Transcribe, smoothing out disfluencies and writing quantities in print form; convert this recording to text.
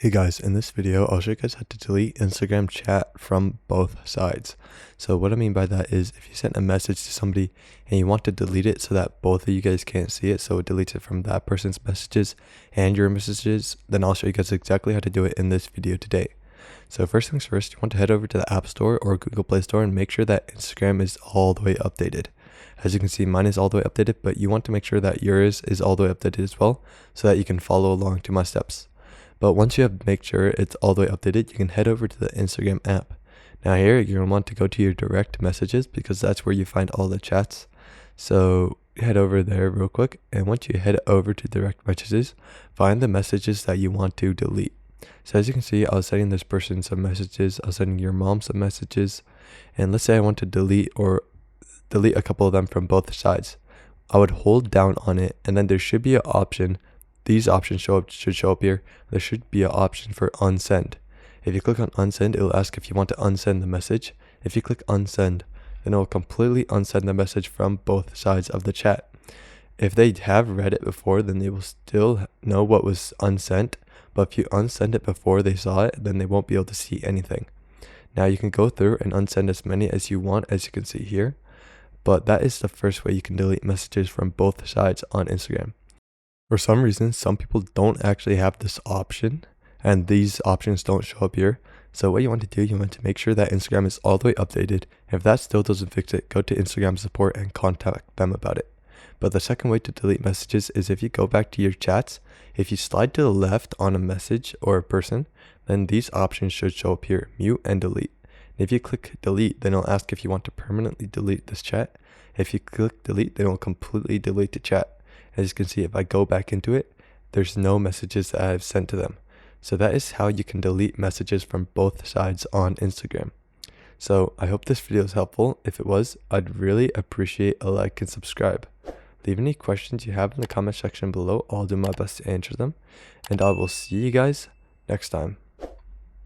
Hey guys, in this video, I'll show you guys how to delete Instagram chat from both sides. So what I mean by that is if you send a message to somebody and you want to delete it so that both of you guys can't see it, so it deletes it from that person's messages and your messages, then I'll show you guys exactly how to do it in this video today. So first things first, you want to head over to the App Store or Google Play Store and make sure that Instagram is all the way updated. As you can see, mine is all the way updated, but you want to make sure that yours is all the way updated as well so that you can follow along to my steps. But once you have made sure it's all the way updated, you can head over to the Instagram app. Now here, you're going to want to go to your direct messages because that's where you find all the chats. So head over there real quick. And once you head over to direct messages, find the messages that you want to delete. So as you can see, I was sending this person some messages. I was sending your mom some messages. And let's say I want to delete a couple of them from both sides. I would hold down on it, and then there should be an option. These options should show up here. There should be an option for unsend. If you click on unsend, it will ask if you want to unsend the message. If you click unsend, then it will completely unsend the message from both sides of the chat. If they have read it before, then they will still know what was unsent. But if you unsend it before they saw it, then they won't be able to see anything. Now you can go through and unsend as many as you want, as you can see here. But that is the first way you can delete messages from both sides on Instagram. For some reason, some people don't actually have this option, and these options don't show up here. So what you want to do, you want to make sure that Instagram is all the way updated. If that still doesn't fix it, go to Instagram support and contact them about it. But the second way to delete messages is if you go back to your chats, if you slide to the left on a message or a person, then these options should show up here, mute and delete. And if you click delete, then it'll ask if you want to permanently delete this chat. If you click delete, then it'll completely delete the chat. As you can see, if I go back into it, there's no messages that I've sent to them. So that is how you can delete messages from both sides on Instagram. So I hope this video is helpful. If it was, I'd really appreciate a like and subscribe. Leave any questions you have in the comment section below. I'll do my best to answer them. And I will see you guys next time.